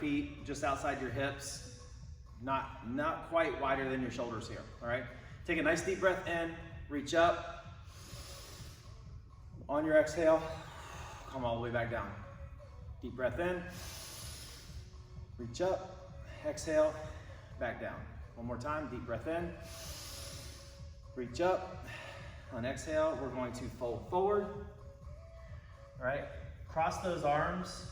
feet just outside your hips, not quite wider than your shoulders here, all right? Take a nice deep breath in, reach up. On your exhale, come all the way back down. Deep breath in, reach up, exhale, back down. One more time, deep breath in, reach up. On exhale, we're going to fold forward, all right? Cross those arms,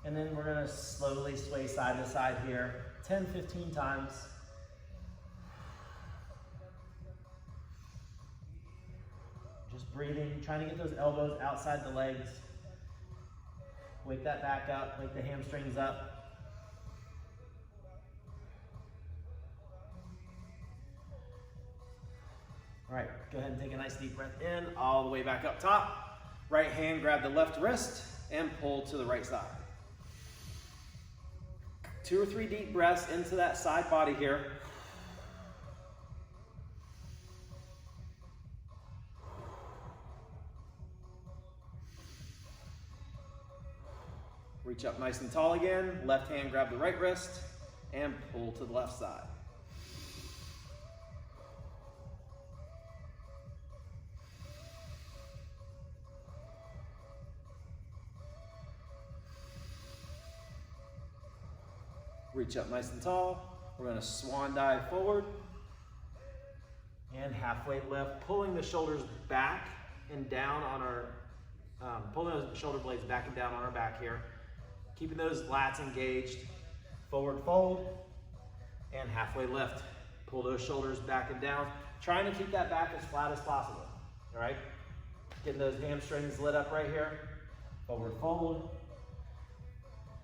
and then we're gonna slowly sway side to side here, 10, 15 times. Just breathing, trying to get those elbows outside the legs. Wake that back up, wake the hamstrings up. All right, go ahead and take a nice deep breath in, all the way back up top. Right hand, grab the left wrist and pull to the right side. 2 or 3 deep breaths into that side body here. Reach up nice and tall again. Left hand, grab the right wrist and pull to the left side. Reach up nice and tall. We're going to swan dive forward and halfway lift, pulling the shoulders back and down on our, pulling those shoulder blades back and down on our back here. Keeping those lats engaged. Forward fold and halfway lift. Pull those shoulders back and down. Trying to keep that back as flat as possible. All right? Getting those hamstrings lit up right here. Forward fold.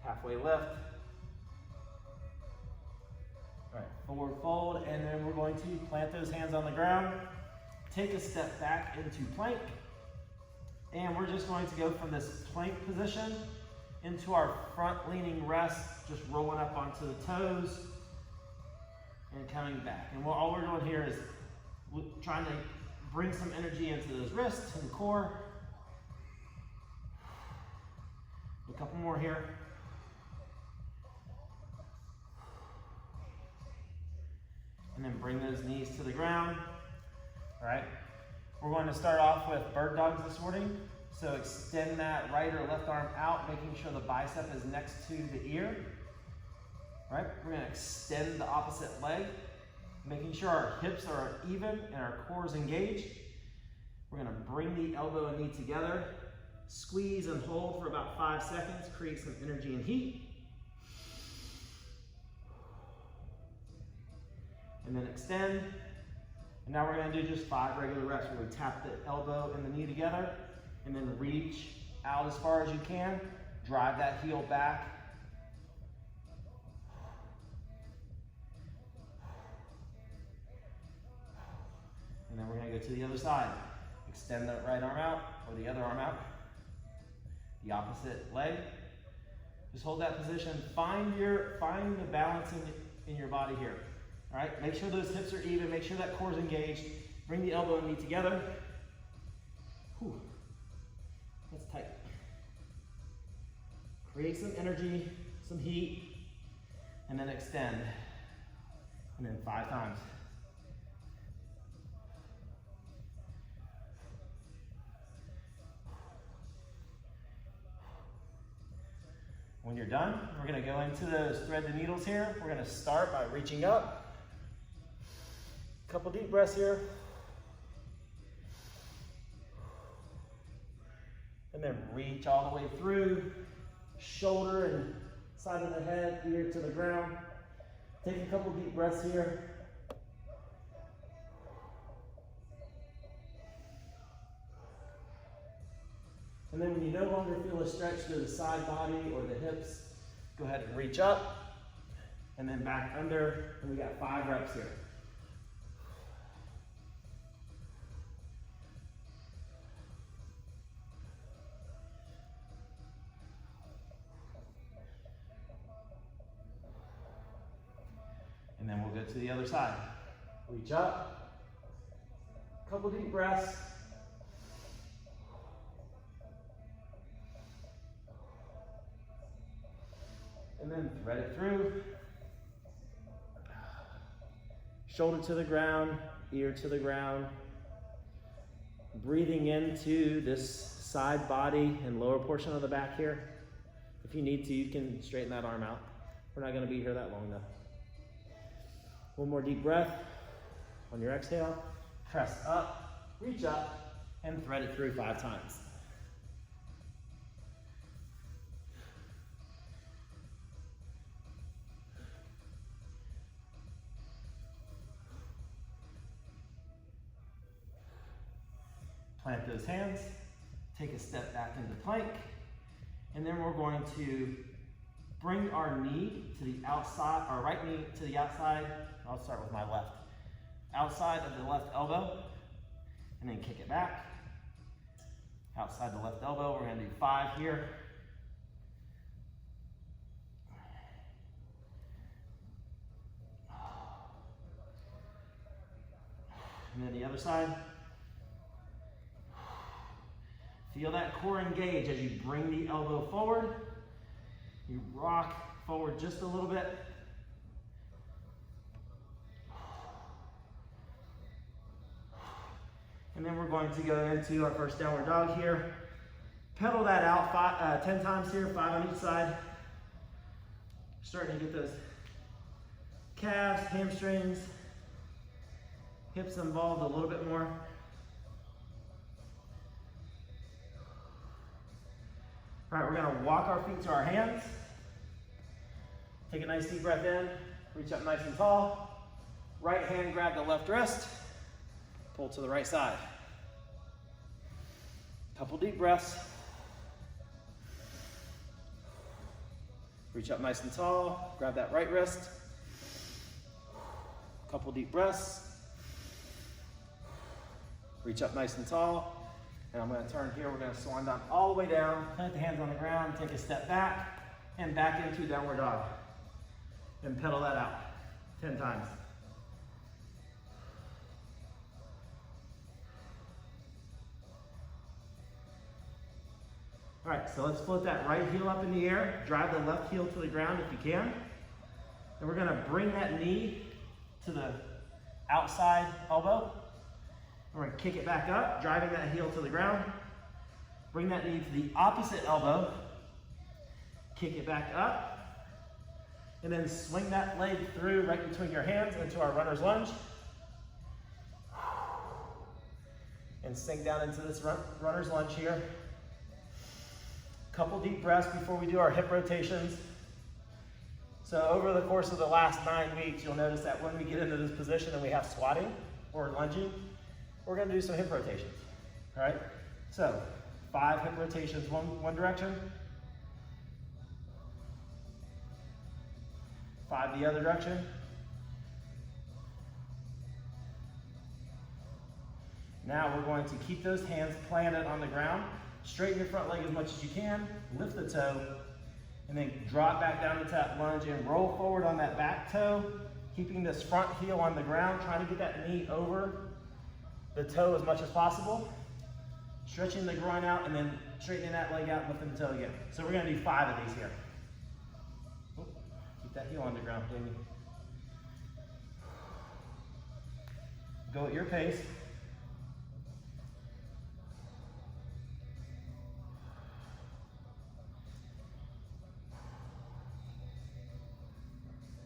Halfway lift. All right, forward fold, and then we're going to plant those hands on the ground. Take a step back into plank. And we're just going to go from this plank position into our front leaning rest, just rolling up onto the toes and coming back. And all we're doing here is trying to bring some energy into those wrists and core. A couple more here. And then bring those knees to the ground. All right, we're going to start off with bird dogs this morning. So extend that right or left arm out, making sure the bicep is next to the ear. All right, we're going to extend the opposite leg, making sure our hips are even and our core is engaged. We're going to bring the elbow and knee together, squeeze and hold for about 5 seconds, create some energy and heat. And then extend. And now we're going to do just 5 regular reps where we tap the elbow and the knee together and then reach out as far as you can. Drive that heel back. And then we're going to go to the other side. Extend that right arm out or the other arm out. The opposite leg. Just hold that position. Find the balance in your body here. All right, make sure those hips are even, make sure that core is engaged. Bring the elbow and knee together. Whew. That's tight. Create some energy, some heat, and then extend. And then 5 times. When you're done, we're going to go into those thread the needles here. We're going to start by reaching up. Couple deep breaths here. And then reach all the way through, shoulder and side of the head, ear to the ground. Take a couple deep breaths here. And then when you no longer feel a stretch through the side body or the hips, go ahead and reach up and then back under. And we got 5 reps here. And then we'll go to the other side. Reach up, couple deep breaths. and then thread it through. Shoulder to the ground, ear to the ground. Breathing into this side body and lower portion of the back here. If you need to, you can straighten that arm out. We're not going to be here that long though. One more deep breath. On your exhale, press up, reach up, and thread it through 5 times. Plant those hands, take a step back into plank, and then we're going to bring our knee to the outside, our right knee to the outside. I'll start with my left. Outside of the left elbow, and then kick it back. Outside the left elbow, we're gonna do 5 here. And then the other side. Feel that core engage as you bring the elbow forward. You rock forward just a little bit. And then we're going to go into our first downward dog here. Pedal that out 10 times here, 5 on each side. Starting to get those calves, hamstrings, hips involved a little bit more. All right, we're gonna walk our feet to our hands. Take a nice deep breath in, reach up nice and tall. Right hand grab the left wrist, pull to the right side. Couple deep breaths. Reach up nice and tall, grab that right wrist. Couple deep breaths. Reach up nice and tall. And I'm going to turn here, we're going to swan down all the way down, plant the hands on the ground, take a step back, and back into downward dog. And pedal that out 10 times. All right, so let's float that right heel up in the air, drive the left heel to the ground if you can. And we're going to bring that knee to the outside elbow. We're going to kick it back up, driving that heel to the ground. Bring that knee to the opposite elbow. Kick it back up. And then swing that leg through right between your hands into our runner's lunge. And sink down into this runner's lunge here. Couple deep breaths before we do our hip rotations. So over the course of the last 9 weeks, you'll notice that when we get into this position and we have squatting or lunging, we're going to do some hip rotations, all right? So 5 hip rotations one direction, 5 the other direction. Now we're going to keep those hands planted on the ground. Straighten your front leg as much as you can, lift the toe, and then drop back down into that lunge and roll forward on that back toe, keeping this front heel on the ground, trying to get that knee over the toe as much as possible. Stretching the groin out and then straightening that leg out and lifting the toe again. So we're gonna do 5 of these here. Keep that heel on the ground, Jamie. Go at your pace.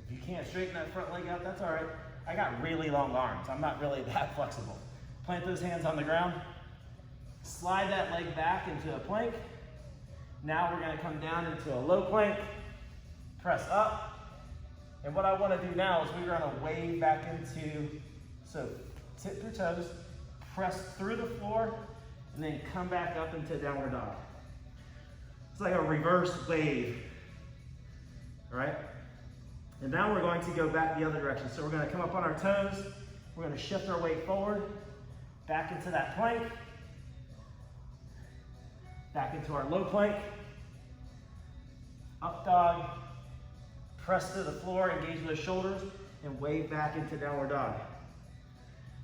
If you can't straighten that front leg out, that's all right. I got really long arms. I'm not really that flexible. Plant those hands on the ground. Slide that leg back into a plank. Now we're going to come down into a low plank. Press up. And what I want to do now is we're going to wave back into, so tip your toes, press through the floor, and then come back up into downward dog. It's like a reverse wave. All right? And now we're going to go back the other direction. So we're going to come up on our toes. We're going to shift our weight forward, back into that plank, back into our low plank, up dog, press to the floor, engage those shoulders, and wave back into downward dog.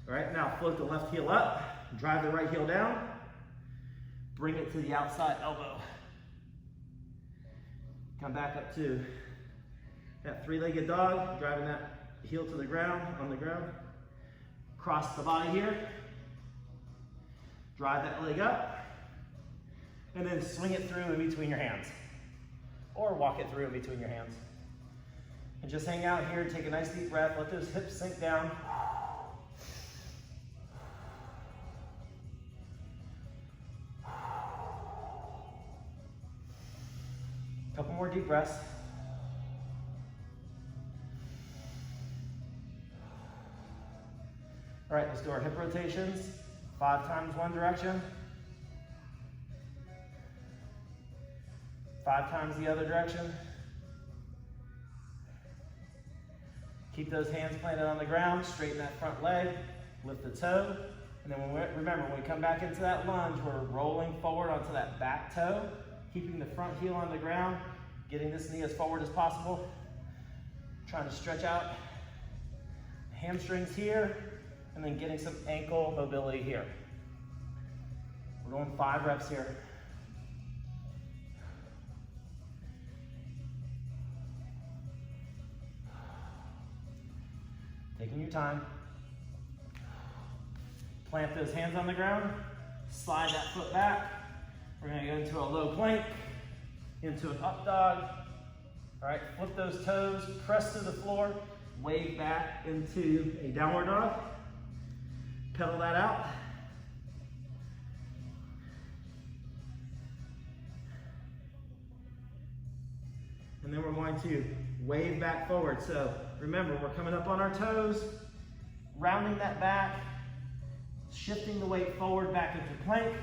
All right, now float the left heel up, drive the right heel down, bring it to the outside elbow. Come back up to That three-legged dog, driving that heel to the ground, on the ground. Cross the body here. Drive that leg up. And then swing it through in between your hands. Or walk it through in between your hands. And just hang out here, take a nice deep breath, let those hips sink down. Couple more deep breaths. All right, let's do our hip rotations. 5 times one direction. 5 times the other direction. Keep those hands planted on the ground, straighten that front leg, lift the toe, and then remember, when we come back into that lunge, we're rolling forward onto that back toe, keeping the front heel on the ground, getting this knee as forward as possible, trying to stretch out hamstrings here, and then getting some ankle mobility here. We're doing 5 reps here. Taking your time. Plant those hands on the ground. Slide that foot back. We're going to go into a low plank, into an up dog. All right, flip those toes, press to the floor, wave back into a downward dog. Pedal that out. And then we're going to wave back forward. So remember, we're coming up on our toes, rounding that back, shifting the weight forward back into plank.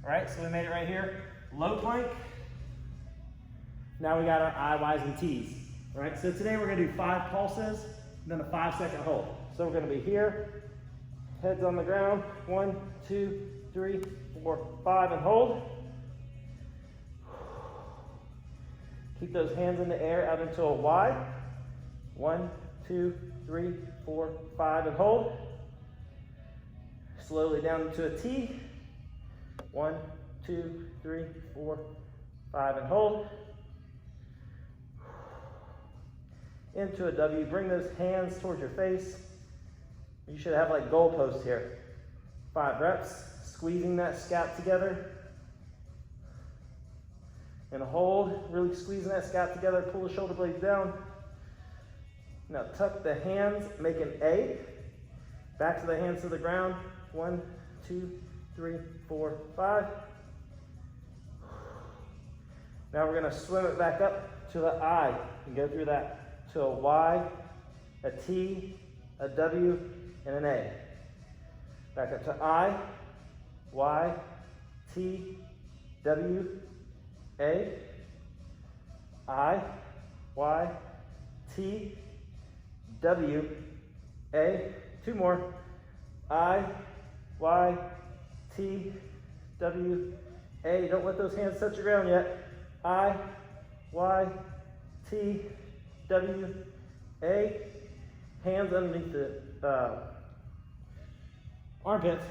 All right, so we made it right here. Low plank. Now we got our I, Ys, and Ts. All right, so today we're gonna do 5 pulses, and then a 5-second hold. So we're gonna be here, heads on the ground, 1, 2, 3, 4, 5, and hold. Keep those hands in the air out into a Y. 1, 2, 3, 4, 5, and hold. Slowly down into a T. 1, 2, 3, 4, 5, and hold. Into a W. Bring those hands towards your face. You should have like goalposts here. 5 reps. Squeezing that scap together. And hold. Really squeezing that scap together. Pull the shoulder blades down. Now tuck the hands. Make an A. Back to the hands to the ground. 1, 2, 3, 4, 5. Now we're going to swim it back up to the I and go through that to a Y, a T, a W, and an A. Back up to I, Y, T, W, A, I, Y, T, W, A. 2 more. I, Y, T, W, A. Don't let those hands touch the ground yet. I, Y, T, W, A. Hands underneath the armpits.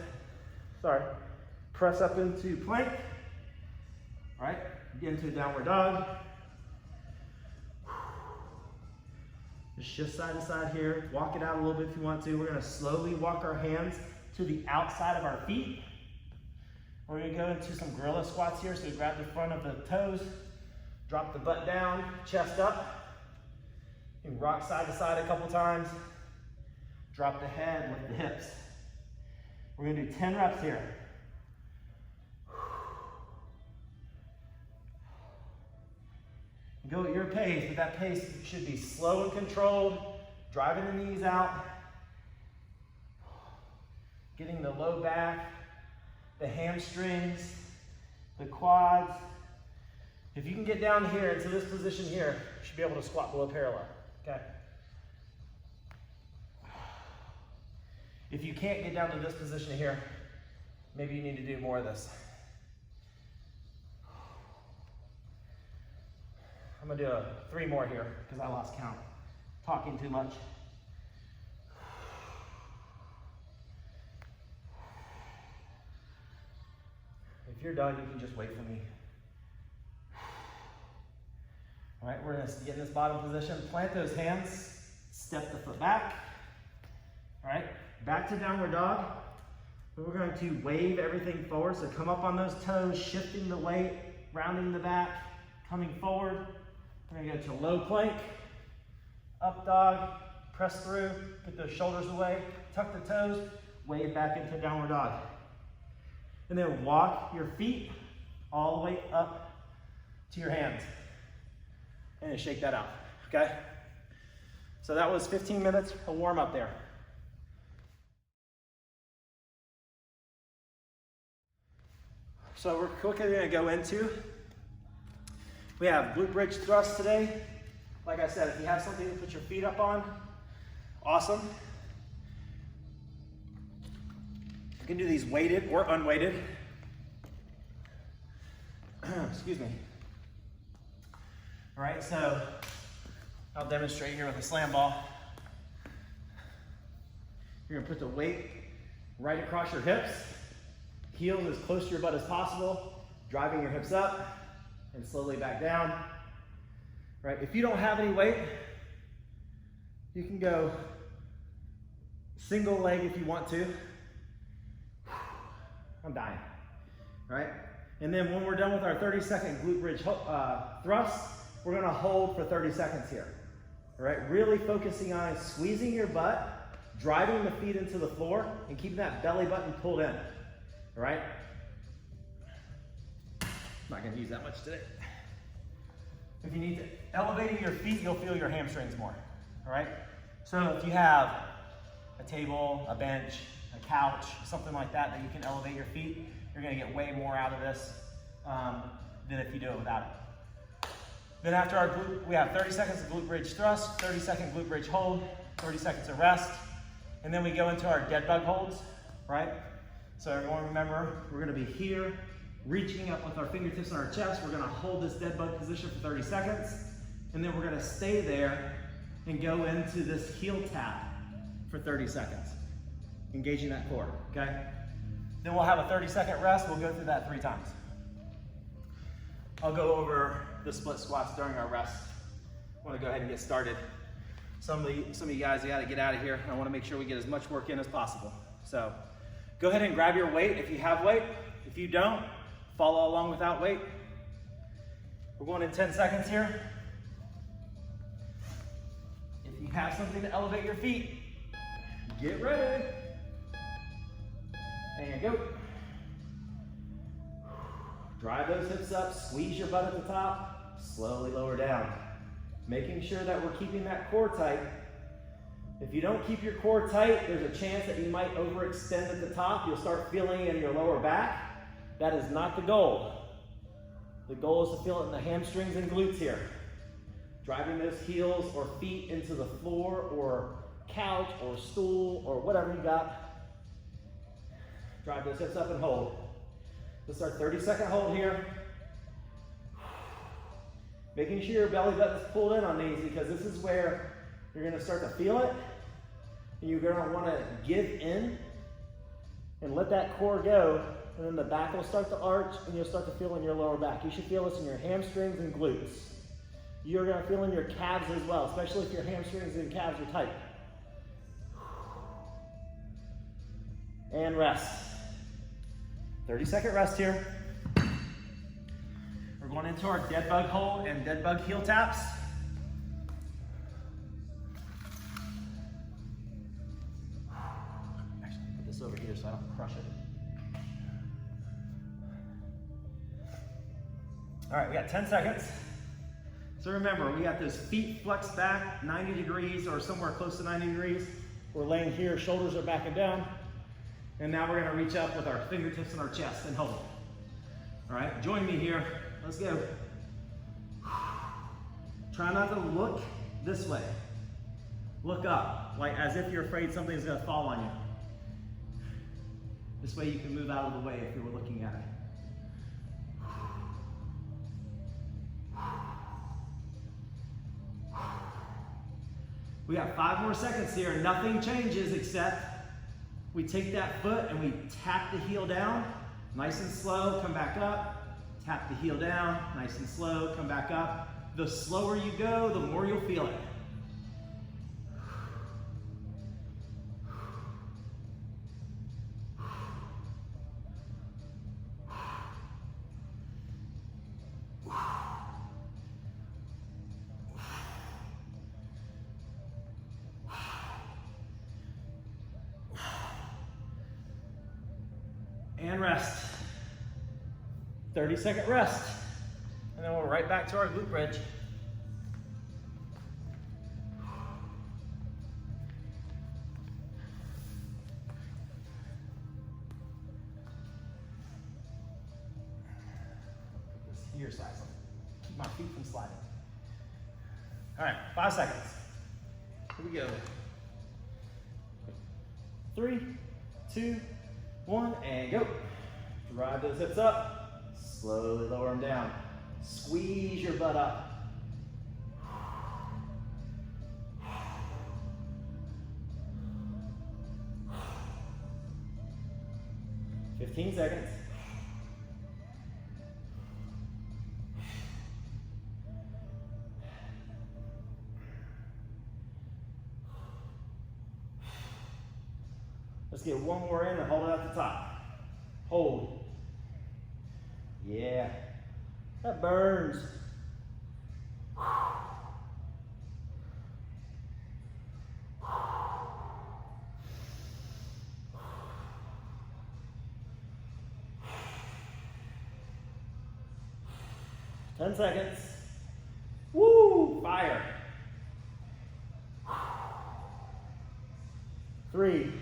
Sorry. Press up into plank. All right. Get into a downward dog. Just shift side to side here. Walk it out a little bit if you want to. We're going to slowly walk our hands to the outside of our feet. We're going to go into some gorilla squats here. So we grab the front of the toes, drop the butt down, chest up. You can rock side to side a couple times. Drop the head, lift the hips. We're going to do 10 reps here. Go at your pace, but that pace should be slow and controlled. Driving the knees out. Getting the low back, the hamstrings, the quads. If you can get down here into this position here, you should be able to squat below parallel, okay? If you can't get down to this position here, maybe you need to do more of this. I'm gonna do 3 more here because I lost count. Talking too much. If you're done, you can just wait for me. All right, we're gonna get in this bottom position, plant those hands, step the foot back. All right, back to downward dog. We're going to wave everything forward, so come up on those toes, shifting the weight, rounding the back, coming forward. We're gonna go to low plank, up dog, press through, get those shoulders away, tuck the toes, wave back into downward dog. And then walk your feet all the way up to your hands. And then shake that out, okay? So that was 15 minutes of warm up there. So we're quickly gonna go into, we have glute bridge thrust today. Like I said, if you have something to put your feet up on, awesome. You can do these weighted or unweighted. Excuse me. All right, so I'll demonstrate here with a slam ball. You're gonna put the weight right across your hips, heels as close to your butt as possible, driving your hips up and slowly back down. Right, if you don't have any weight, you can go single leg if you want to. I'm dying, right? And then when we're done with our 30-second glute bridge thrust, we're gonna hold for 30 seconds here. All right, really focusing on squeezing your butt, driving the feet into the floor, and keeping that belly button pulled in, all right? I'm not gonna use that much today. If you need to, elevating your feet, you'll feel your hamstrings more, all right? So if you have a table, a bench, a couch, something like that you can elevate your feet, you're gonna get way more out of this than if you do it without it. Then after our glute, we have 30 seconds of glute bridge thrust, 30-second glute bridge hold, 30 seconds of rest, and then we go into our dead bug holds, right? So everyone remember, we're gonna be here, reaching up with our fingertips on our chest. We're gonna hold this dead bug position for 30 seconds, and then we're gonna stay there and go into this heel tap for 30 seconds, engaging that core, okay? Then we'll have a 30-second rest. We'll go through that 3 times. I'll go over the split squats during our rest. I wanna go ahead and get started. Some of you guys, you gotta get out of here. I wanna make sure we get as much work in as possible. So go ahead and grab your weight if you have weight. If you don't, follow along without weight. We're going in 10 seconds here. If you have something to elevate your feet, get ready. And go. Drive those hips up, squeeze your butt at the top, slowly lower down. Making sure that we're keeping that core tight. If you don't keep your core tight, there's a chance that you might overextend at the top. You'll start feeling it in your lower back. That is not the goal. The goal is to feel it in the hamstrings and glutes here. Driving those heels or feet into the floor or couch or stool or whatever you got. Drive those hips up and hold. Let's start 30-second hold here. Making sure your belly button is pulled in on these because this is where you're gonna start to feel it. And you're gonna wanna give in and let that core go. And then the back will start to arch and you'll start to feel in your lower back. You should feel this in your hamstrings and glutes. You're gonna feel in your calves as well, especially if your hamstrings and calves are tight. And rest. 30-second rest here. We're going into our dead bug hold and dead bug heel taps. Actually, put this over here so I don't crush it. All right, we got 10 seconds. So remember, we got those feet flexed back 90 degrees or somewhere close to 90 degrees. We're laying here, shoulders are back and down. And now we're gonna reach up with our fingertips in our chest and hold. All right, join me here. Let's go. Try not to look this way. Look up, like as if you're afraid something's gonna fall on you. This way you can move out of the way if you were looking at it. We got 5 more seconds here. Nothing changes except we take that foot and we tap the heel down, nice and slow, come back up. Tap the heel down, nice and slow, come back up. The slower you go, the more you'll feel it. And rest. 30-second rest. And then we're right back to our glute bridge. This here side. Keep my feet from sliding. All right, 5 seconds. Here we go. 3, 2, 1, and go. Drive those hips up. Slowly lower them down. Squeeze your butt up. 15 seconds. Let's get one more in and hold it at the top. Hold. Yeah. That burns. 10 seconds. Woo! Fire. 3,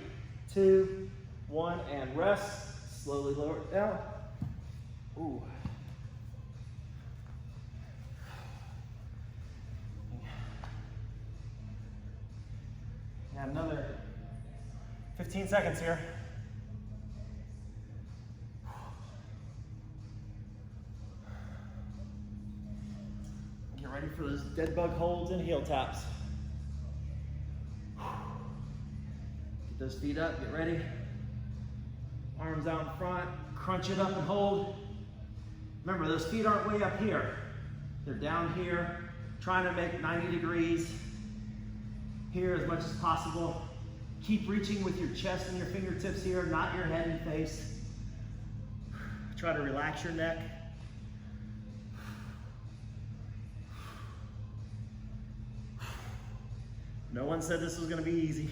2, 1, and rest. Slowly lower it down. Ooh. Another 15 seconds here. Get ready for those dead bug holds and heel taps. Get those feet up, get ready. Arms out in front, crunch it up and hold. Remember, those feet aren't way up here. They're down here, trying to make 90 degrees. Here as much as possible. Keep reaching with your chest and your fingertips here, not your head and face. Try to relax your neck. No one said this was going to be easy,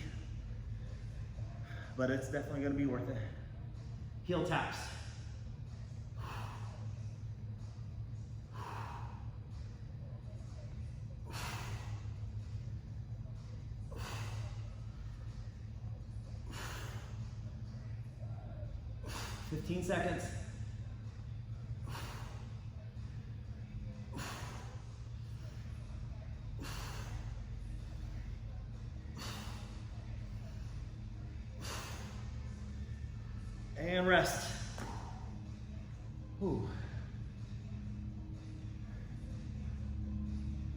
but it's definitely going to be worth it. Heel taps. Fifteen seconds. And rest. Ooh.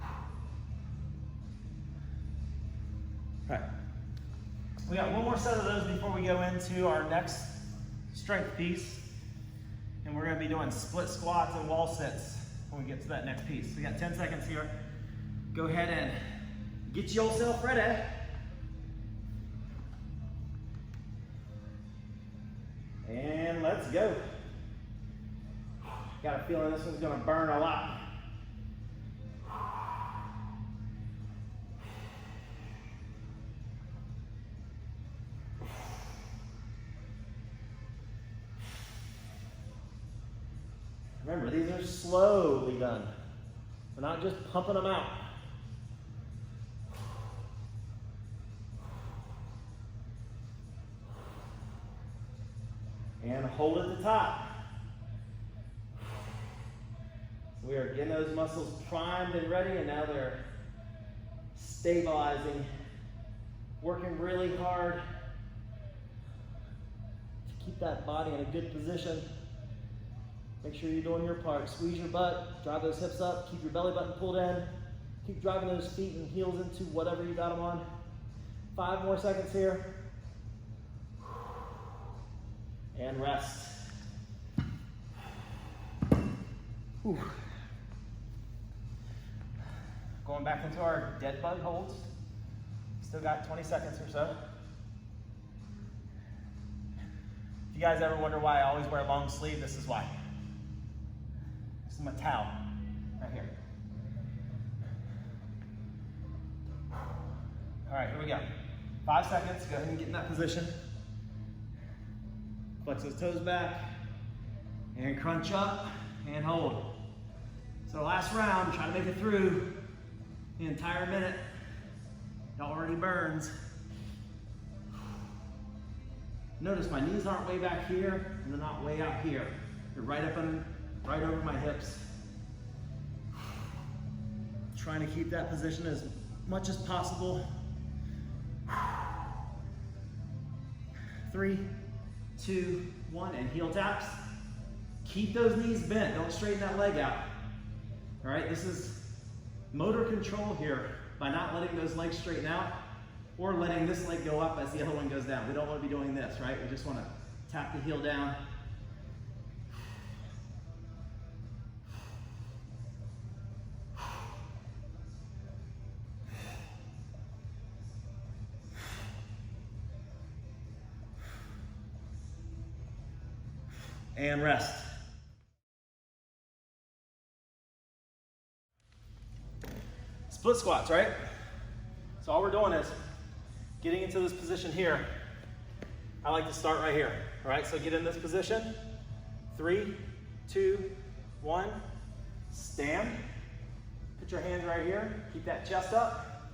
All right. We got one more set of those before we go into our next strength piece. And we're going to be doing split squats and wall sits when we get to that next piece. We got 10 seconds here. Go ahead and get yourself ready. And let's go. Got a feeling this one's going to burn a lot. Remember, these are slowly done. We're not just pumping them out. And hold at the top. So we are getting those muscles primed and ready, and now they're stabilizing, working really hard to keep that body in a good position. Make sure you're doing your part. Squeeze your butt, drive those hips up, keep your belly button pulled in, keep driving those feet and heels into whatever you got them on. 5 more seconds here. And rest. Whew. Going back into our dead bug holds. Still got 20 seconds or so. If you guys ever wonder why I always wear a long sleeve, this is why. This is my towel, right here. All right, here we go. 5 seconds, go ahead and get in that position. Flex those toes back, and crunch up, and hold. So last round, try to make it through the entire minute. It already burns. Notice my knees aren't way back here, and they're not way out here. They're right over my hips. Trying to keep that position as much as possible. 3, 2, 1, and heel taps. Keep those knees bent. Don't straighten that leg out. All right, this is motor control here by not letting those legs straighten out or letting this leg go up as the other one goes down. We don't want to be doing this, right? We just want to tap the heel down. And rest. Split squats, right? So all we're doing is getting into this position here. I like to start right here, all right? So get in this position. 3, 2, 1, stand. Put your hands right here. Keep that chest up.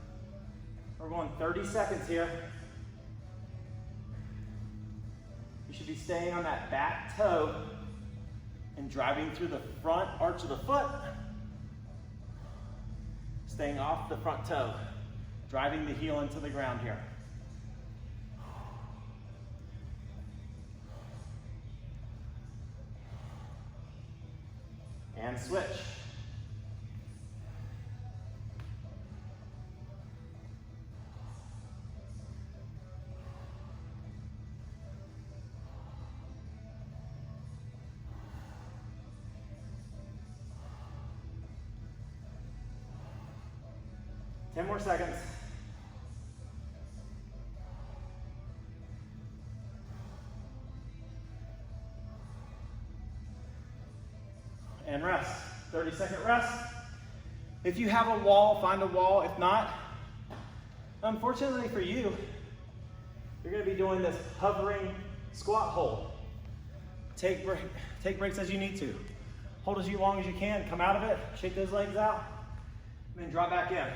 We're going 30 seconds here. You should be staying on that back toe and driving through the front arch of the foot. Staying off the front toe. Driving the heel into the ground here. And switch. Ten more seconds. And rest. 30-second rest. If you have a wall, find a wall. If not, unfortunately for you, you're going to be doing this hovering squat hold. Take breaks as you need to. Hold as long as you can. Come out of it. Shake those legs out. And then drop back in.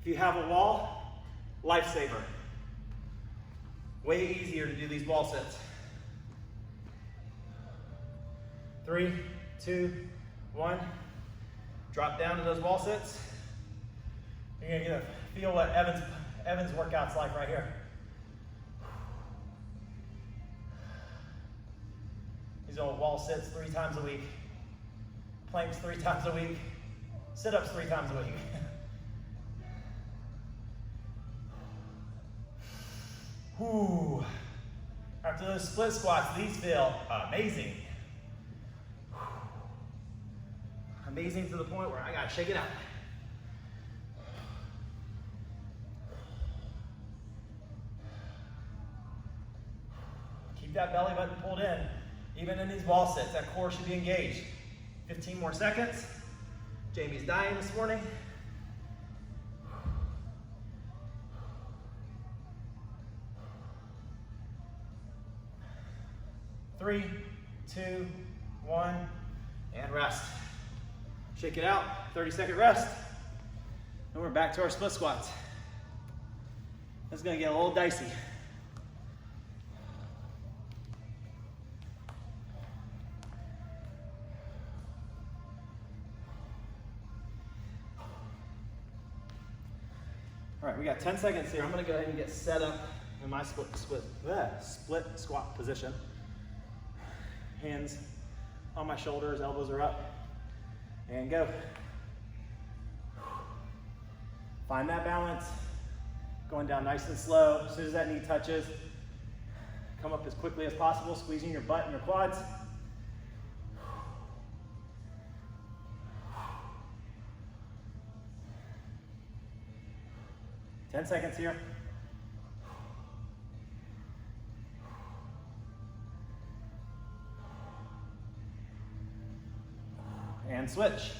If you have a wall, lifesaver. Way easier to do these wall sits. 3, 2, 1. Drop down to those wall sits. You're gonna get a feel what Evan's workout's like right here. These are wall sits 3 times a week. Planks 3 times a week. Sit-ups 3 times a week. Whew. After those split squats, these feel amazing. Amazing to the point where I gotta shake it out. Keep that belly button pulled in. Even in these wall sits, that core should be engaged. 15 more seconds. Jamie's dying this morning. Three, 2, 1, and rest. Shake it out, 30-second rest. And we're back to our split squats. This is gonna get a little dicey. All right, we got 10 seconds here. I'm gonna go ahead and get set up in my split squat position. Hands on my shoulders, elbows are up, and go. Find that balance, going down nice and slow. As soon as that knee touches, come up as quickly as possible, squeezing your butt and your quads. 10 seconds here. And switch.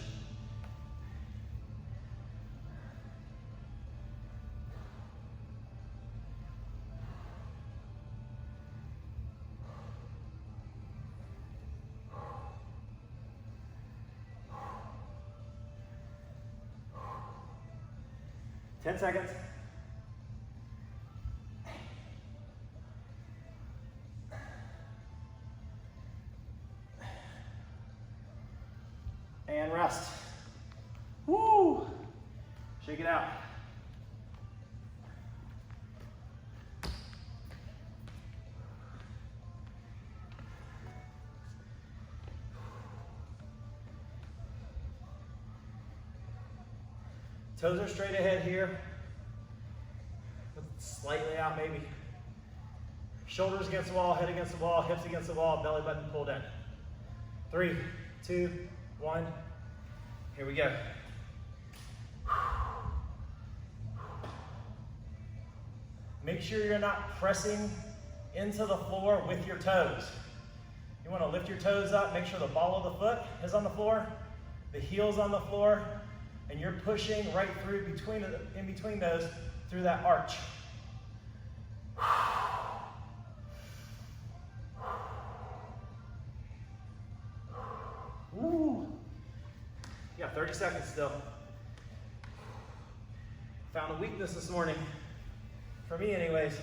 Ten seconds. And rest. Woo! Shake it out. Toes are straight ahead here. Slightly out maybe. Shoulders against the wall, head against the wall, hips against the wall, belly button pulled in. 3, 2, 1. Here we go. Make sure you're not pressing into the floor with your toes. You want to lift your toes up, make sure the ball of the foot is on the floor, the heel's on the floor, and you're pushing right through in between those through that arch. Woo. You got 30 seconds still. Found a weakness this morning. For me anyways.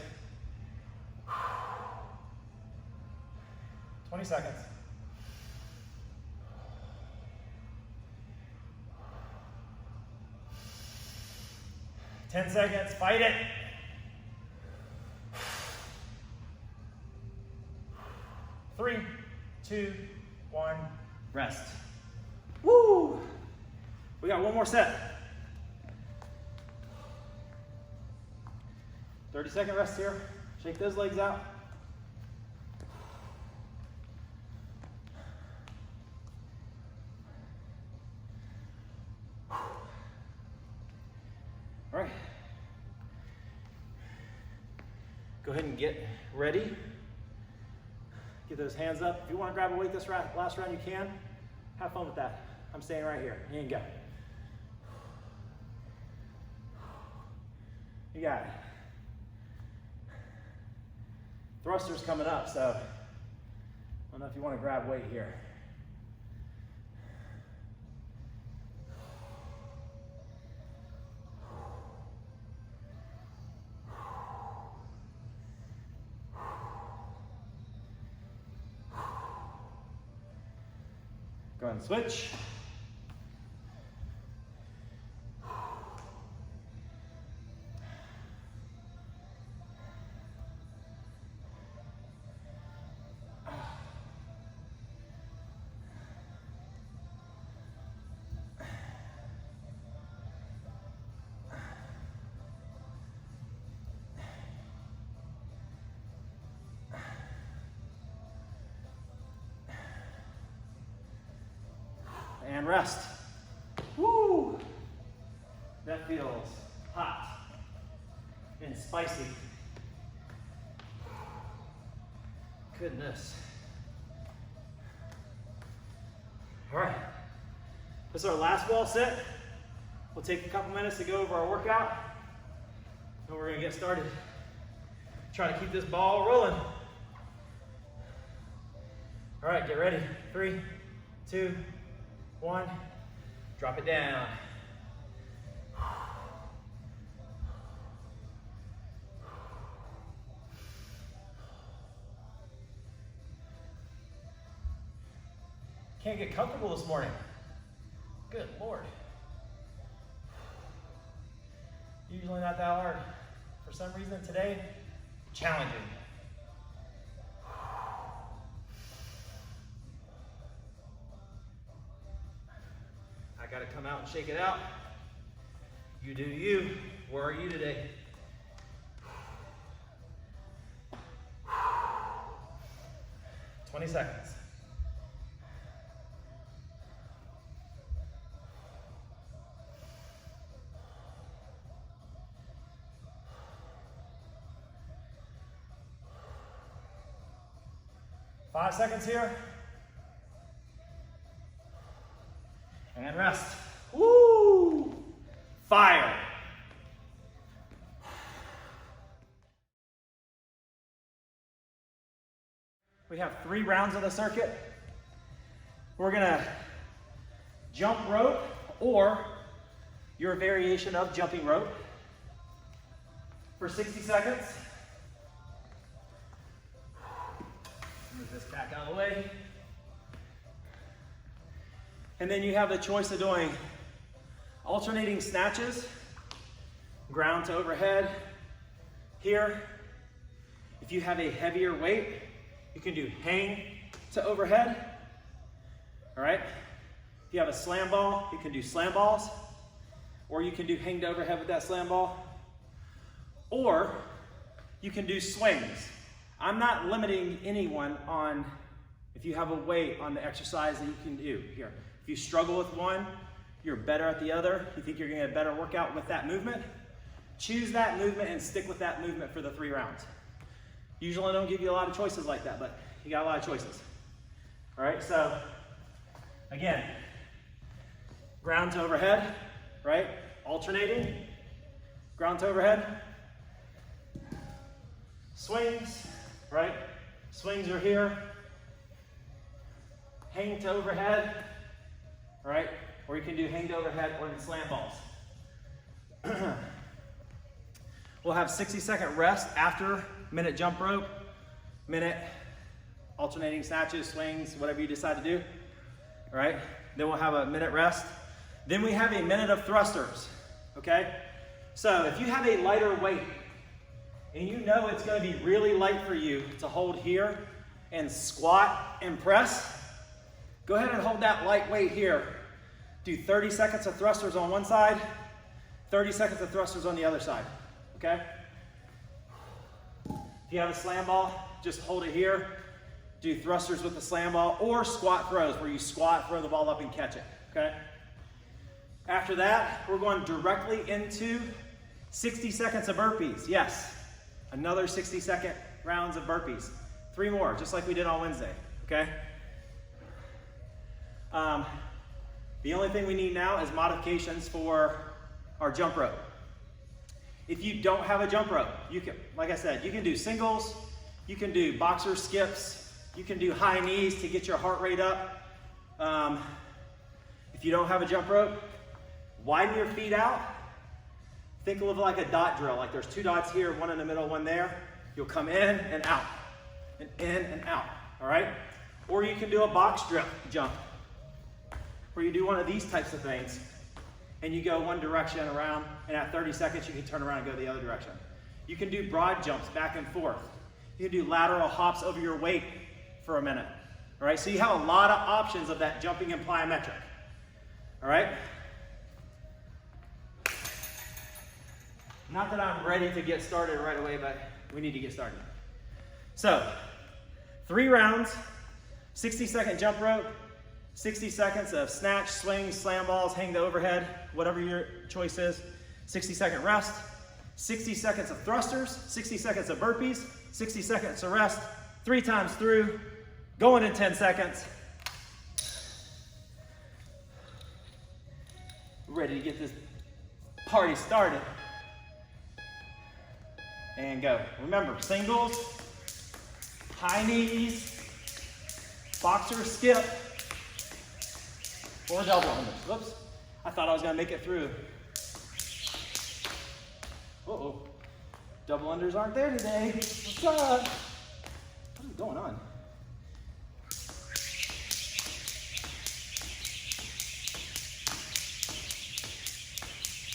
20 seconds. Ten seconds, fight it. 3, 2, 1, rest. Woo! We got one more set. 30-second rest here. Shake those legs out. All right. Go ahead and get ready. Get those hands up. If you want to grab a weight this last round, you can. Have fun with that. I'm staying right here. Here you go. You got it. Thrusters coming up, so I don't know if you want to grab weight here. Go ahead and switch. And rest. Woo! That feels hot and spicy. Goodness. All right, this is our last wall set. We'll take a couple minutes to go over our workout, and we're gonna get started. Try to keep this ball rolling. All right, get ready. 3, 2, 1, drop it down. Can't get comfortable this morning. Good Lord. Usually not that hard. For some reason today, challenging. I gotta come out and shake it out. You do you. Where are you today? $20 seconds. 5 seconds here. And rest. Woo! Fire. We have 3 rounds of the circuit. We're gonna jump rope or your variation of jumping rope for 60 seconds. Move this back out of the way. And then you have the choice of doing alternating snatches, ground to overhead. Here, if you have a heavier weight, you can do hang to overhead. All right? If you have a slam ball, you can do slam balls, or you can do hang to overhead with that slam ball, or you can do swings. I'm not limiting anyone on if you have a weight on the exercise that you can do here. If you struggle with one, you're better at the other, you think you're gonna get a better workout with that movement, choose that movement and stick with that movement for the 3 rounds. Usually I don't give you a lot of choices like that, but you got a lot of choices. All right, so again, ground to overhead, right? Alternating, ground to overhead. Swings, right? Swings are here. Hang to overhead, right? Or you can do hang to overhead or then slam balls. We'll have 60-second rest after minute jump rope, minute alternating snatches, swings, whatever you decide to do. All right, then we'll have a minute rest. Then we have a minute of thrusters, okay? So if you have a lighter weight and you know it's gonna be really light for you to hold here and squat and press, go ahead and hold that light weight here. Do 30 seconds of thrusters on one side, 30 seconds of thrusters on the other side, okay? If you have a slam ball, just hold it here. Do thrusters with the slam ball or squat throws where you squat, throw the ball up and catch it, okay? After that, we're going directly into 60 seconds of burpees. Yes, another 60-second rounds of burpees. 3 more, just like we did on Wednesday, okay? The only thing we need now is modifications for our jump rope. If you don't have a jump rope, you can, like I said, you can do singles, you can do boxer skips, you can do high knees to get your heart rate up. If you don't have a jump rope, widen your feet out. Think of it like a dot drill, like there's 2 dots here, 1 in the middle, 1 there. You'll come in and out, and in and out, all right? Or you can do a box jump, where you do one of these types of things, and you go one direction around, and at 30 seconds you can turn around and go the other direction. You can do broad jumps back and forth. You can do lateral hops over your weight for a minute. All right, so you have a lot of options of that jumping and plyometric. All right? Not that I'm ready to get started right away, but we need to get started. So, 3 rounds, 60-second jump rope, 60 seconds of snatch, swings, slam balls, hang to overhead, whatever your choice is. 60-second rest, 60 seconds of thrusters, 60 seconds of burpees, 60 seconds of rest, 3 times through, going in 10 seconds. Ready to get this party started. And go. Remember, singles, high knees, boxer skip, or double unders. Whoops. I thought I was going to make it through. Uh-oh. Double unders aren't there today. What's up? What is going on?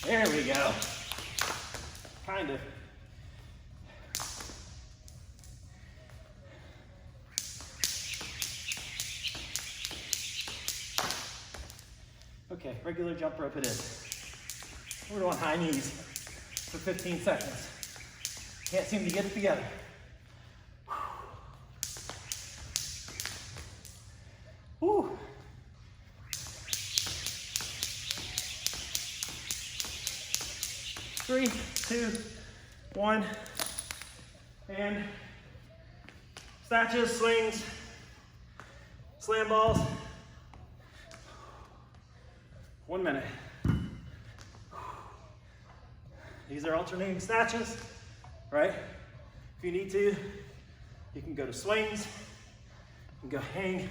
There we go. Kind of. Okay, regular jump rope it is. We're doing high knees for 15 seconds. Can't seem to get it together. Whew. Three, 2, 1, and snatches, swings, Slam balls. 1 minute. These are alternating snatches, right? If you need to, you can go to swings, you can go hang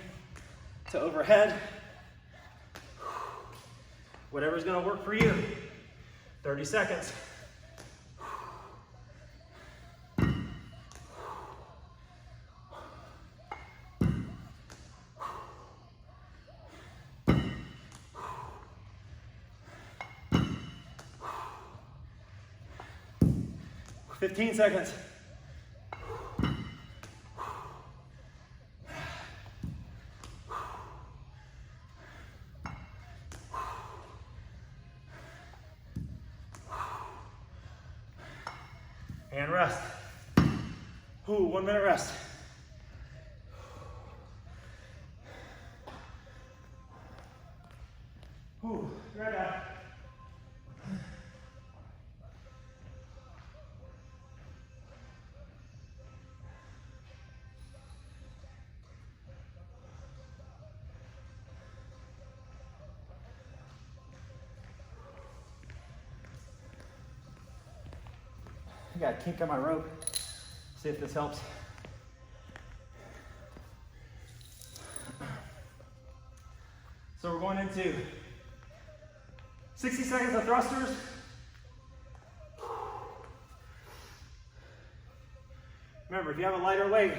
to overhead. Whatever's gonna work for you. 30 seconds. For 15 seconds. And rest. Ooh, 1 minute rest. Ooh, right out. I got a kink on my rope. See if this helps. So we're going into 60 seconds of thrusters. Remember, if you have a lighter weight,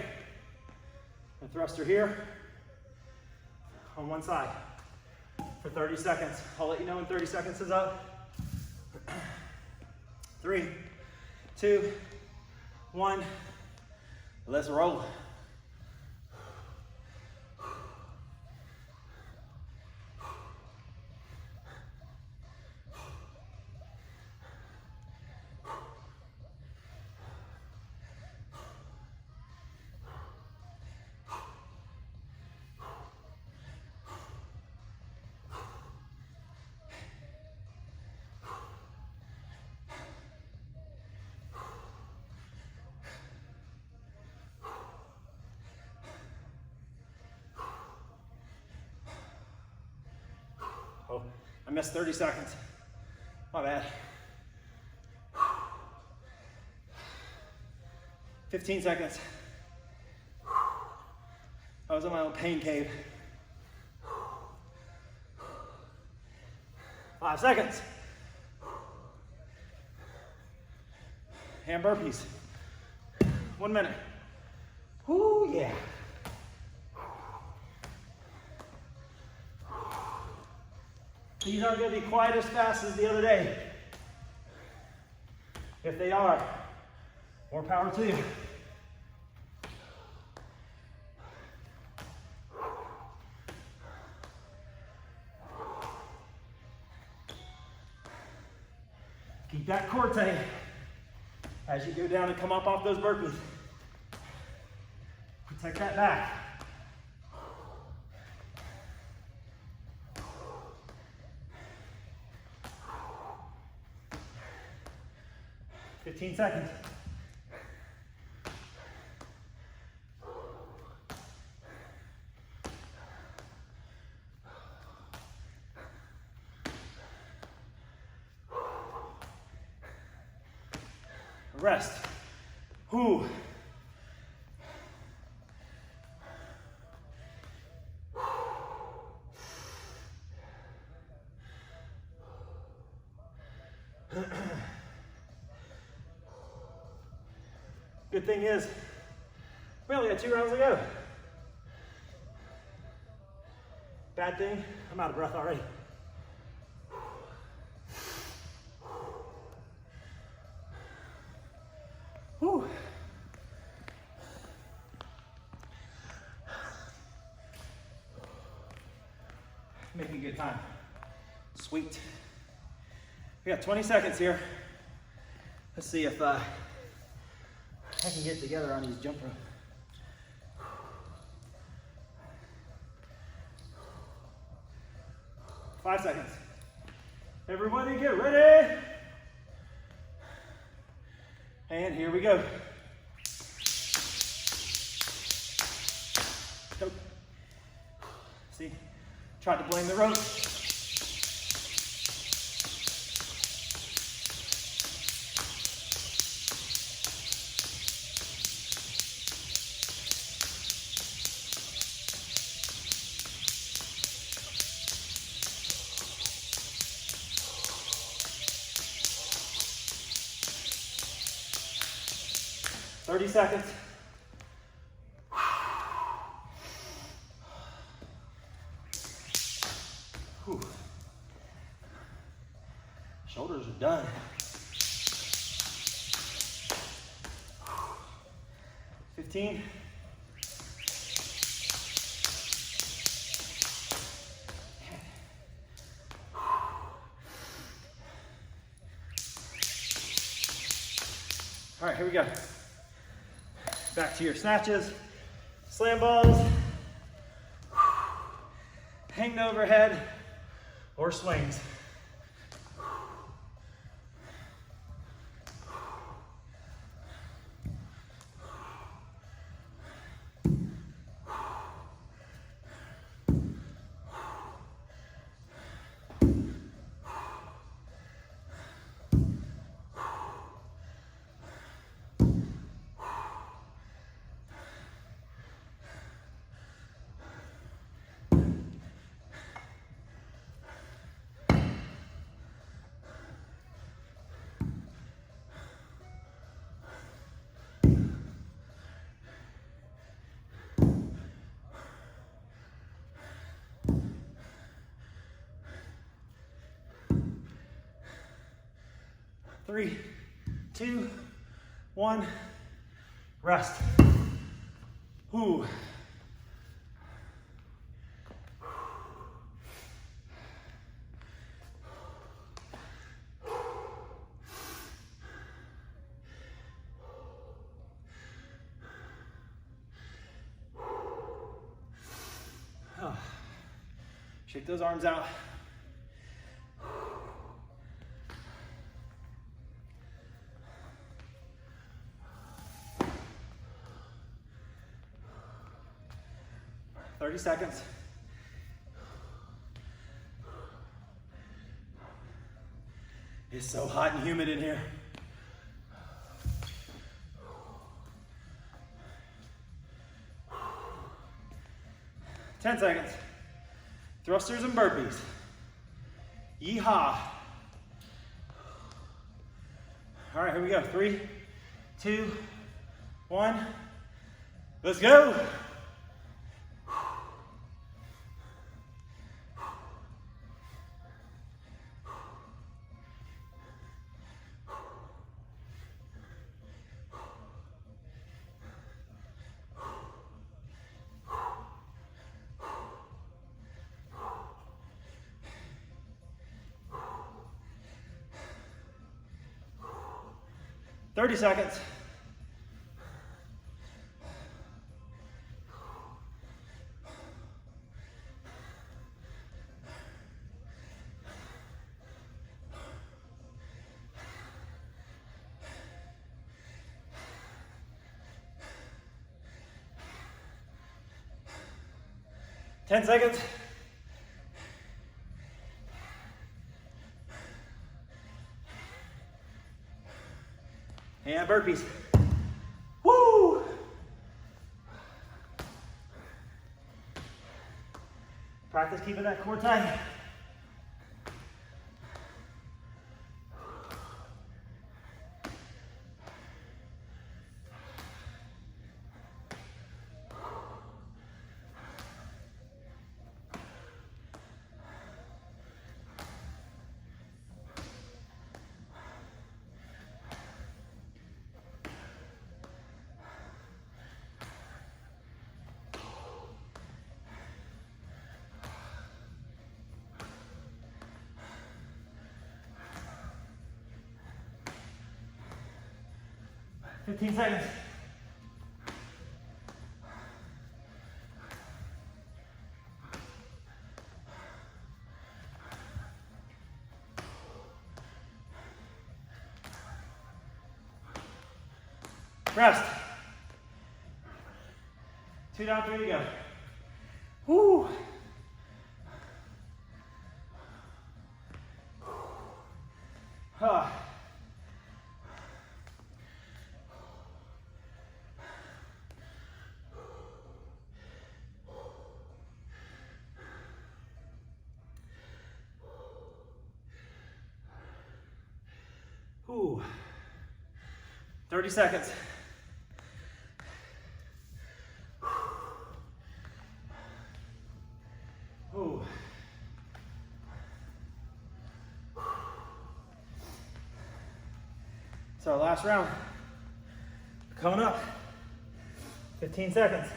a thruster here on one side for 30 seconds. I'll let you know when 30 seconds is up. 3, 2, 1, let's roll. Oh, I missed 30 seconds. My bad. 15 seconds. I was in my own pain cave. 5 seconds. And burpees. 1 minute. Whoo, yeah. These aren't going to be quite as fast as the other day. If they are, more power to you. Keep that core tight as you go down and come up off those burpees. Protect that back. Fifteen seconds. Rest. Whew. Good thing is, we only got 2 rounds to go. Bad thing, I'm out of breath already. Whew. Making good time. Sweet. We got 20 seconds here. Let's see if I can get together on these jump ropes. 5 seconds. Everybody get ready. And here we go. Go. See, tried to blame the rope. Thirty seconds. Whew. Shoulders are done. 15. All right, here we go. Back to your snatches, slam balls, hanged overhead, or swings. Three, two, one, rest. Ooh. Oh. Shake those arms out. Seconds. It's so hot and humid in here. Ten seconds. Thrusters and burpees. Yeehaw. All right, here we go. 3, 2, 1. Let's go. Seconds. Ten seconds. And burpees. Woo! Practice keeping that core tight. Fifteen seconds. Rest. 2 down, 3 to go. Woo. 30 seconds. Ooh. So our last round, coming up, 15 seconds.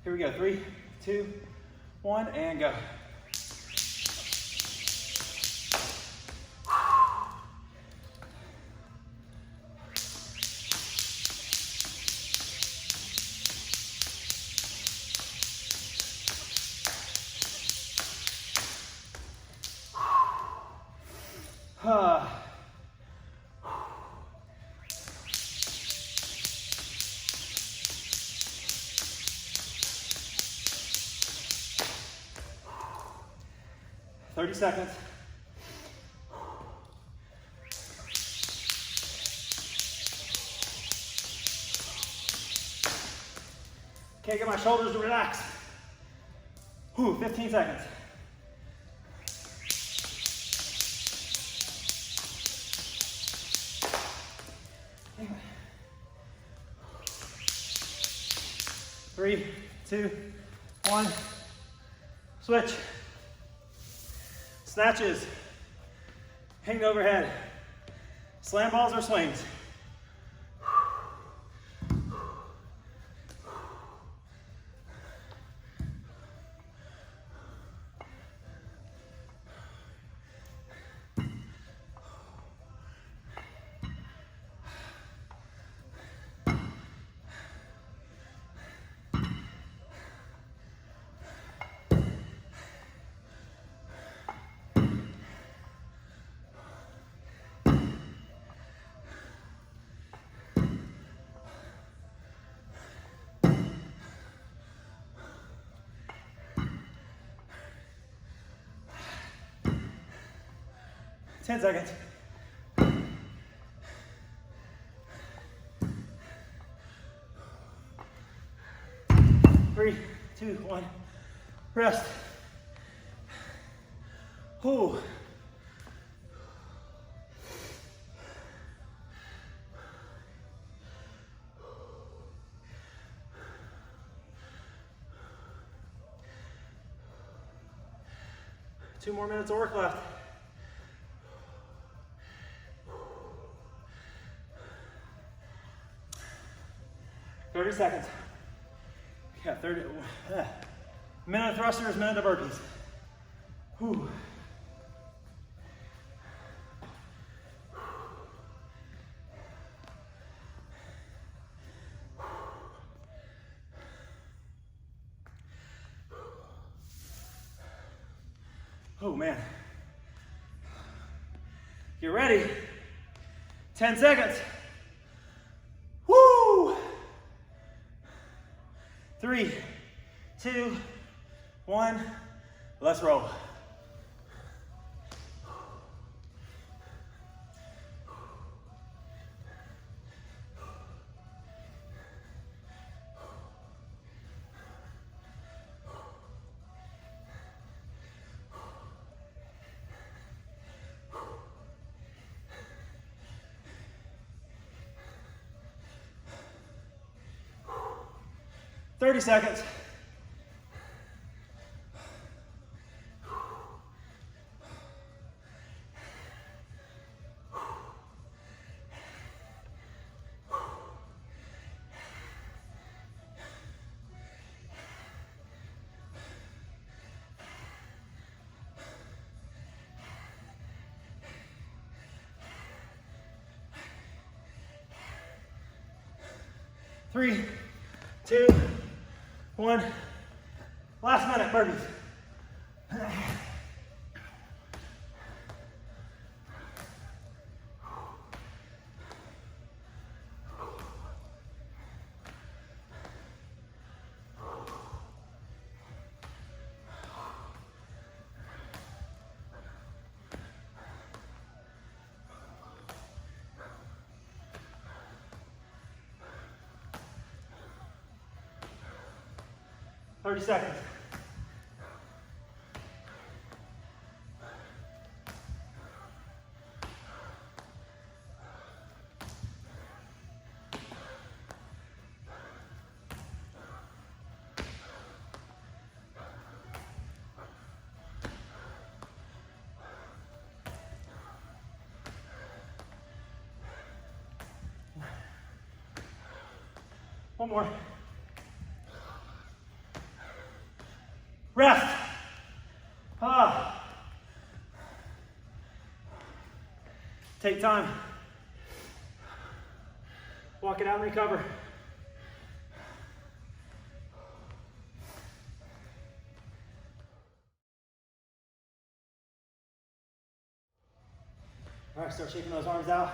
Here we go, 3, 2, 1, and go. Thirty seconds. Can't get my shoulders to relax. 15 seconds. Three, 2, 1. Switch. Snatches. Hang overhead. Slam balls or swings. Ten seconds. 3, 2, 1. Rest. Ooh. Two more minutes of work left. Thirty seconds. Yeah, 30. Minute of thrusters, minute of burpees. Whew. Oh man. Get ready. 10 seconds. Woo! 3, 2, 1. Let's roll. Thirty seconds. Three, 2, 1. Last minute burpees. 30 seconds. One more. Rest. Take time. Walk it out and recover. All right, start shaking those arms out.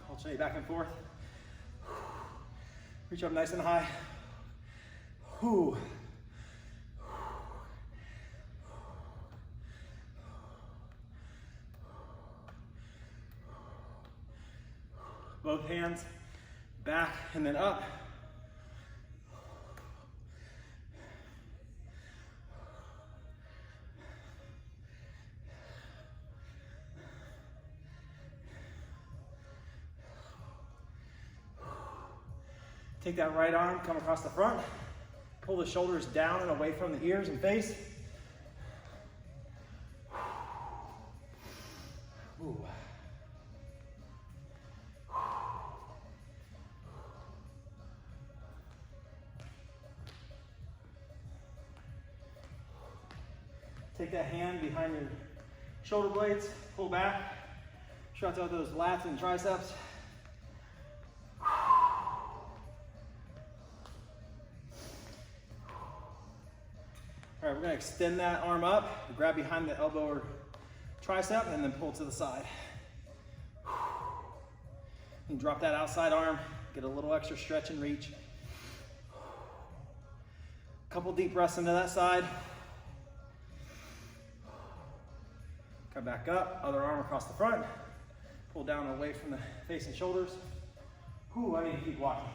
Alternate back and forth. Reach up nice and high. Both hands back and then up. Take that right arm, come across the front. Pull the shoulders down and away from the ears and face. Ooh. Take that hand behind your shoulder blades, pull back, stretch out those lats and triceps. All right, we're gonna extend that arm up, grab behind the elbow or tricep, and then pull to the side. And drop that outside arm, get a little extra stretch and reach. Couple deep breaths into that side. Come back up, other arm across the front. Pull down away from the face and shoulders. I need to keep walking.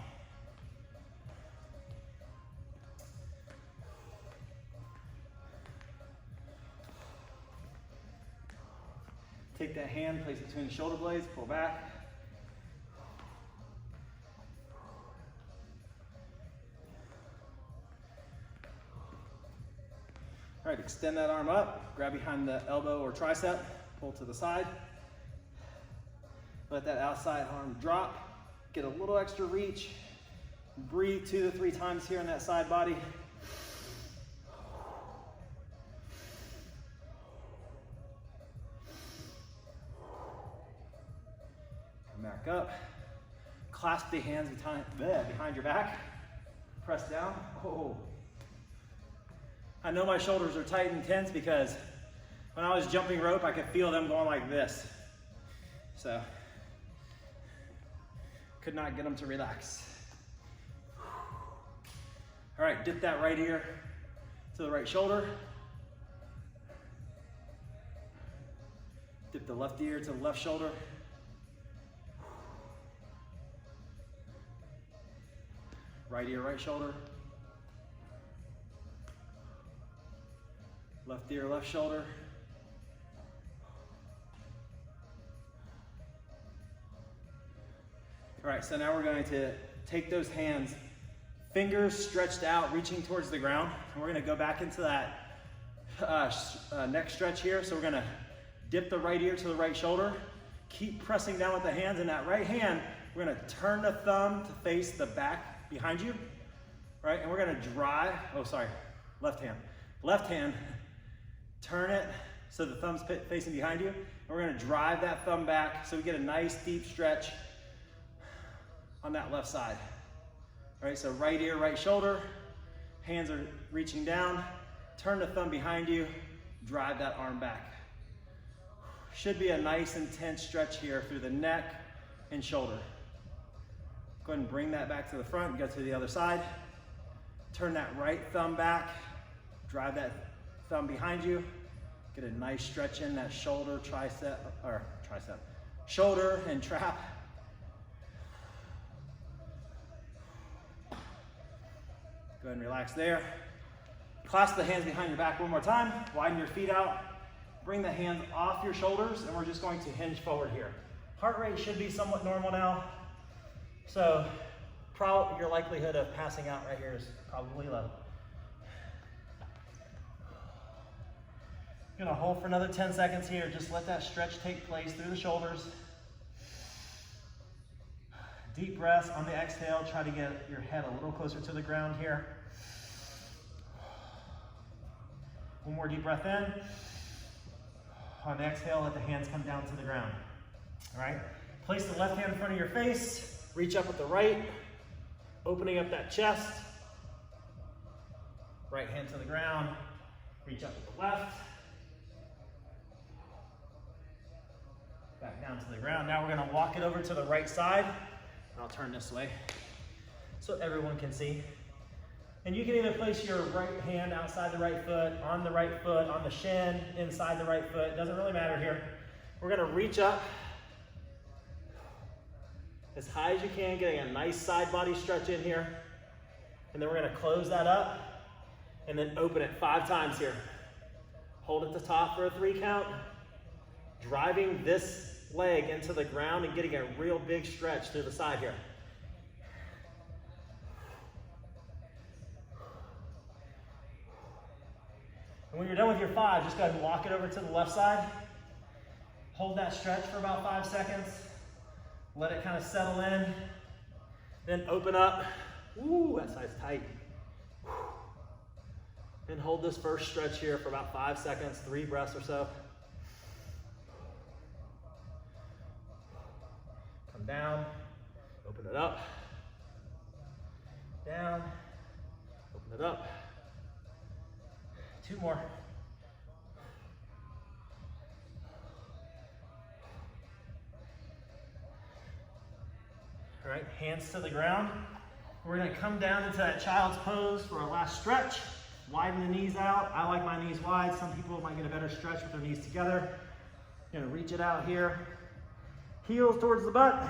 Take that hand, place it between the shoulder blades, pull back. All right, extend that arm up, grab behind the elbow or tricep, pull to the side. Let that outside arm drop, get a little extra reach. Breathe 2 to 3 times here in that side body. Back up. Clasp the hands behind your back. Press down. I know my shoulders are tight and tense because when I was jumping rope, I could feel them going like this. So, could not get them to relax. All right, dip that right ear to the right shoulder. Dip the left ear to the left shoulder. Right ear, right shoulder. Left ear, left shoulder. All right, so now we're going to take those hands, fingers stretched out, reaching towards the ground. And we're gonna go back into that neck stretch here. So we're gonna dip the right ear to the right shoulder. Keep pressing down with the hands. In that right hand, we're gonna turn the thumb to face the back behind you, right? And we're gonna drive, left hand. Left hand, turn it so the thumb's facing behind you. And we're gonna drive that thumb back so we get a nice deep stretch on that left side. All right, so right ear, right shoulder, hands are reaching down, turn the thumb behind you, drive that arm back. Should be a nice intense stretch here through the neck and shoulder. Go ahead and bring that back to the front, go to the other side. Turn that right thumb back, drive that thumb behind you. Get a nice stretch in that shoulder, shoulder and trap. Go ahead and relax there. Clasp the hands behind your back one more time. Widen your feet out. Bring the hands off your shoulders, and we're just going to hinge forward here. Heart rate should be somewhat normal now. So your likelihood of passing out right here is probably low. You're gonna hold for another 10 seconds here. Just let that stretch take place through the shoulders. Deep breaths on the exhale. Try to get your head a little closer to the ground here. One more deep breath in. On the exhale, let the hands come down to the ground. All right? Place the left hand in front of your face. Reach up with the right, opening up that chest. Right hand to the ground. Reach up with the left. Back down to the ground. Now we're going to walk it over to the right side. I'll turn this way so everyone can see. And you can either place your right hand outside the right foot, on the shin, inside the right foot. It doesn't really matter here. We're going to reach up as high as you can, getting a nice side body stretch in here. And then we're going to close that up and then open it 5 times here. Hold at the top for a 3 count. Driving this leg into the ground and getting a real big stretch through the side here. And when you're done with your 5, just go ahead and walk it over to the left side. Hold that stretch for about 5 seconds. Let it kind of settle in. Then open up. Ooh, that side's tight. And hold this first stretch here for about 5 seconds, 3 breaths or so. Come down, open it up. Down, open it up. 2 more. All right, hands to the ground. We're gonna come down into that child's pose for our last stretch. Widen the knees out. I like my knees wide. Some people might get a better stretch with their knees together. Gonna reach it out here. Heels towards the butt.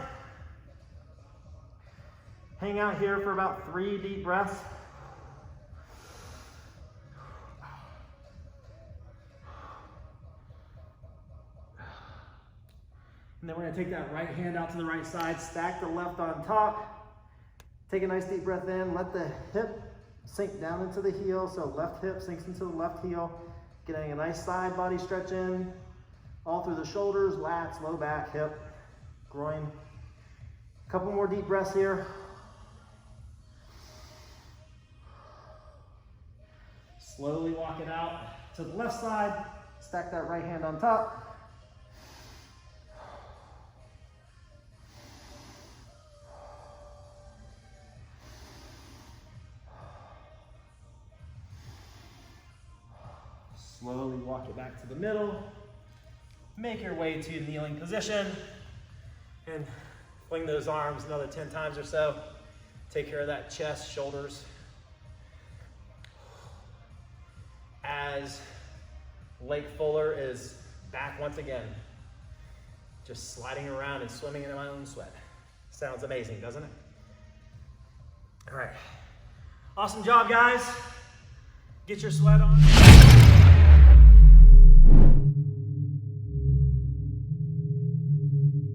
Hang out here for about 3 deep breaths. And then we're going to take that right hand out to the right side, stack the left on top. Take a nice deep breath in, let the hip sink down into the heel, so left hip sinks into the left heel. Getting a nice side body stretch in, all through the shoulders, lats, low back, hip, groin. A couple more deep breaths here. Slowly walk it out to the left side, stack that right hand on top. Slowly walk it back to the middle. Make your way to kneeling position and fling those arms another 10 times or so. Take care of that chest, shoulders. As Lake Fuller is back once again, just sliding around and swimming in my own sweat. Sounds amazing, doesn't it? All right. Awesome job, guys. Get your sweat on.